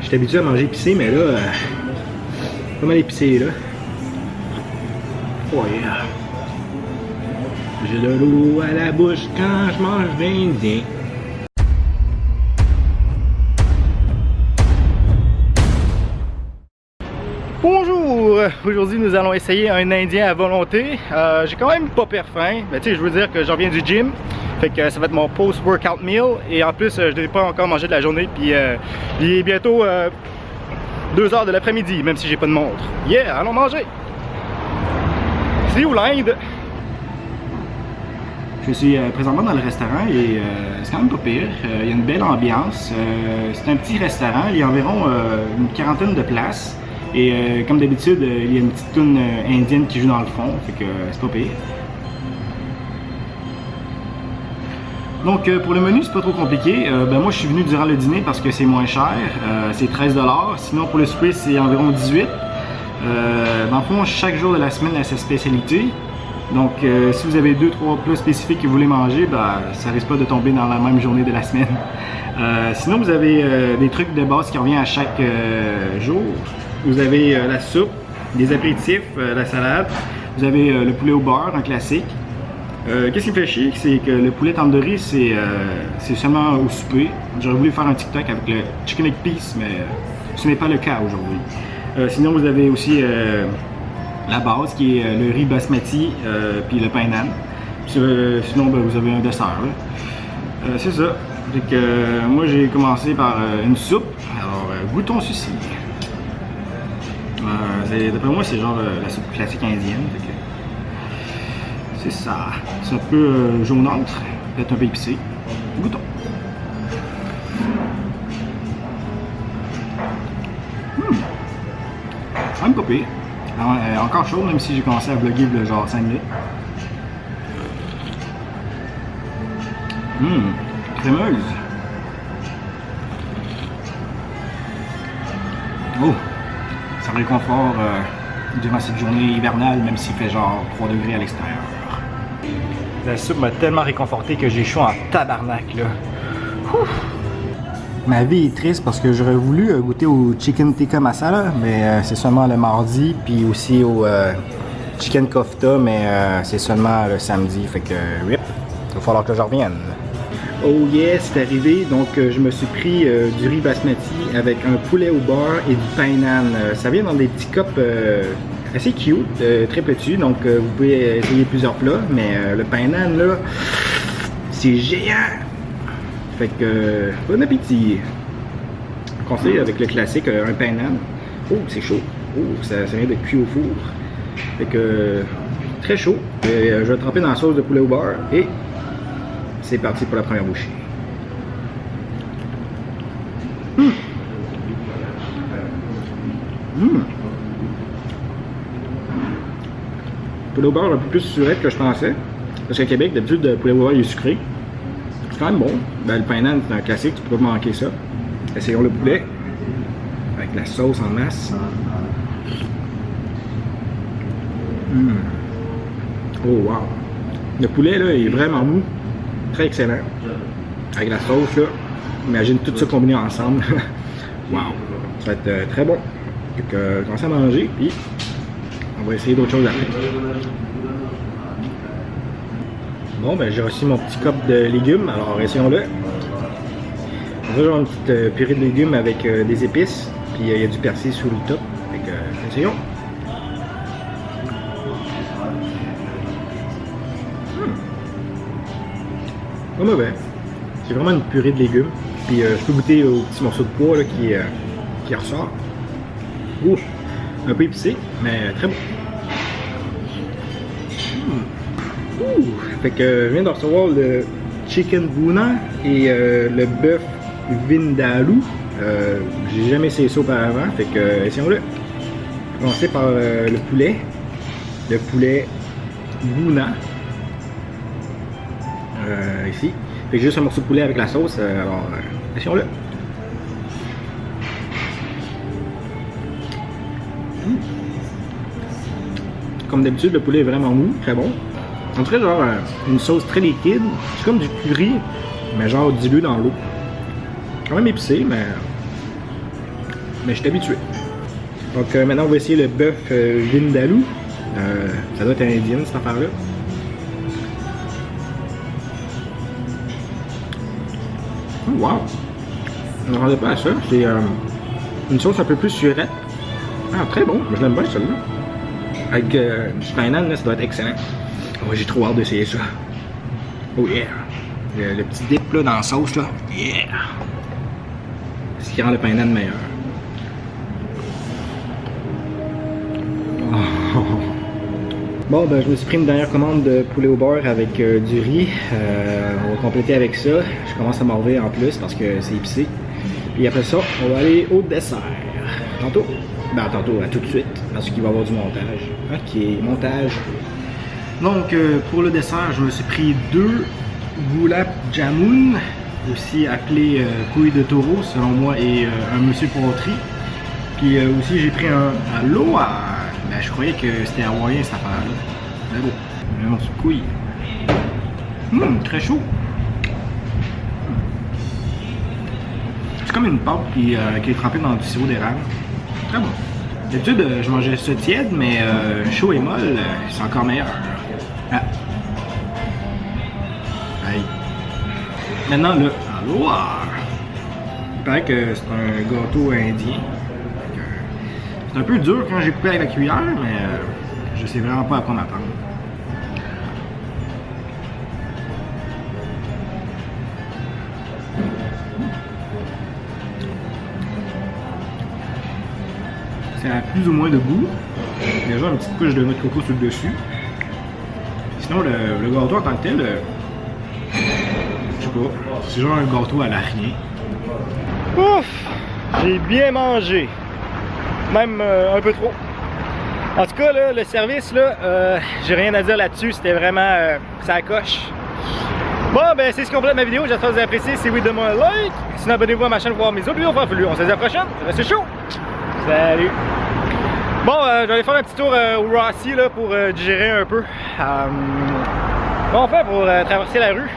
J'étais habitué à manger épicé, mais là, pas mal épicé là. Oh yeah. J'ai de l'eau à la bouche quand je mange d'Indien. Bonjour! Aujourd'hui, nous allons essayer un Indien à volonté. J'ai quand même pas peur faim. Ben, tu sais, je veux dire que je reviens du gym. Fait que ça va être mon post-workout meal. Et en plus, je n'ai pas encore mangé de la journée. Puis il est bientôt 2 h de l'après-midi, même si j'ai pas de montre. Yeah! Allons manger! C'est où l'Inde? Je suis présentement dans le restaurant et c'est quand même pas pire. Il y a une belle ambiance. C'est un petit restaurant. Il y a environ une quarantaine de places. Et comme d'habitude, il y a une petite toune indienne qui joue dans le fond. Fait que c'est pas pire. Donc pour le menu, c'est pas trop compliqué. Ben, moi je suis venu durant le dîner parce que c'est moins cher. C'est 13 $. Sinon pour le souper, c'est environ 18 $. Dans le fond, chaque jour de la semaine a sa spécialité. Donc si vous avez 2-3 plats spécifiques que vous voulez manger, ben, ça risque pas de tomber dans la même journée de la semaine. Sinon vous avez des trucs de base qui reviennent à chaque jour. Vous avez la soupe, des apéritifs, la salade. Vous avez le poulet au beurre, un classique. Qu'est-ce qui me fait chier, c'est que le poulet tandoori, c'est seulement au souper. J'aurais voulu faire un TikTok avec le chicken egg peas, mais ce n'est pas le cas aujourd'hui. Sinon, vous avez aussi la base qui est le riz basmati puis le pain nan. Sinon, ben, vous avez un dessert. C'est ça. Donc, moi, j'ai commencé par une soupe. Alors, goûtons ceci. D'après moi, c'est genre la soupe classique indienne. C'est ça. C'est un peu jaunâtre, peut-être un peu épicé. Goûtons. C'est même pas pire. Encore chaud, même si j'ai commencé à vlogger il y a genre 5 minutes. Crémeuse. Oh! Ça réconfort durant cette journée hivernale, même s'il fait genre 3 degrés à l'extérieur. La soupe m'a tellement réconforté que j'ai chaud en tabarnak là. Ouf. Ma vie est triste parce que j'aurais voulu goûter au chicken tikka masala, mais c'est seulement le mardi, puis aussi au chicken kofta, mais c'est seulement le samedi, fait que rip, il va falloir que je revienne. Oh yeah, c'est arrivé, donc je me suis pris du riz basmati avec un poulet au beurre et du pain nan. Ça vient dans des petits cups assez cute, très petits, donc vous pouvez essayer plusieurs plats, mais le pain nan là, c'est géant! Fait que bon appétit! Conseil avec le classique, un pain nan. Oh, c'est chaud! Oh, ça vient de cuire au four. Fait que très chaud. Et, je vais tremper dans la sauce de poulet au beurre et c'est parti pour la première bouchée. Poulet au beurre un peu plus sucré que je pensais. Parce qu'à Québec, d'habitude, le poulet au beurre il est sucré. C'est quand même bon. Ben, le pain nan, c'est un classique, tu peux pas manquer ça. Essayons le poulet. Avec la sauce en masse. Oh wow! Le poulet là, il est vraiment mou. Très excellent. Avec la sauce là. Imagine tout ça combiné ensemble. Wow! Ça va être très bon. Donc commencer à manger, puis on va essayer d'autres choses après. Bon, ben j'ai reçu mon petit cup de légumes, alors essayons-le. On va avoir une petite purée de légumes avec des épices, puis il y a du persil sous le top. Fait que, essayons. Pas mauvais. C'est vraiment une purée de légumes. Puis je peux goûter au petit morceau de pois là, qui ressort. Ouh, un peu épicé, mais très bon. Ouh, fait que je viens de recevoir le chicken bhuna et le bœuf vindaloo. J'ai jamais essayé ça auparavant, fait que essayons-le. Je vais commencer par le poulet. Le poulet bhuna. Ici. Fait que juste un morceau de poulet avec la sauce, alors essayons-le. Comme d'habitude, le poulet est vraiment mou, très bon. On dirait genre une sauce très liquide. C'est comme du curry, mais genre dilué dans l'eau. Quand même épicé, mais mais je suis habitué. Donc maintenant on va essayer le bœuf vindaloo. Ça doit être indien cette affaire-là. Oh, wow! Je ne m'attendais pas à ça. C'est une sauce un peu plus surette. Ah, très bon. Je l'aime bien celui-là. Avec du pain d'âne, ça doit être excellent. Oh, j'ai trop hâte d'essayer ça. Oh yeah! Le petit dip là, dans la sauce là. Yeah! Ce qui rend le pain d'âne meilleur. Oh. Bon, ben je me suis pris une dernière commande de poulet au beurre avec du riz. On va compléter avec ça. Je commence à m'enlever en plus parce que c'est épicé. Puis après ça, on va aller au dessert. Tantôt. Ben tantôt, à tout de suite, parce qu'il va y avoir du montage. Ok, montage. Donc, pour le dessert, je me suis pris 2 gulab jamun, aussi appelé couilles de taureau, selon moi, et un monsieur poterie. Puis aussi, j'ai pris un aloha. Ben, je croyais que c'était hawaïen cette affaire-là. Mais bon, vraiment sur couille. Très chaud. C'est comme une pâte qui est trempée dans du sirop d'érable. Très bon. D'habitude, je mangeais ça tiède, mais chaud et molle, c'est encore meilleur. Ah. Aïe. Maintenant, le aloha. Il paraît que c'est un gâteau indien. C'est un peu dur quand j'ai coupé avec la cuillère, mais je sais vraiment pas à quoi m'attendre. Ça a plus ou moins de goût. Déjà une petite couche de noix de coco sur le dessus. Sinon, le gâteau en tant que tel, je sais pas, c'est genre un gâteau à la rien. Ouf! J'ai bien mangé. Même un peu trop. En tout cas, là, le service, là, j'ai rien à dire là-dessus. C'était vraiment ça coche. Bon, ben c'est ce qu'on complète ma vidéo. J'espère que vous avez apprécié. Si oui, donnez-moi un like. Sinon, abonnez-vous à ma chaîne pour voir mes autres vidéos. On se dit à la prochaine. Restez chaud. Salut. Bon, je vais aller faire un petit tour au Rossi là, pour digérer un peu. Bon, on fait pour traverser la rue.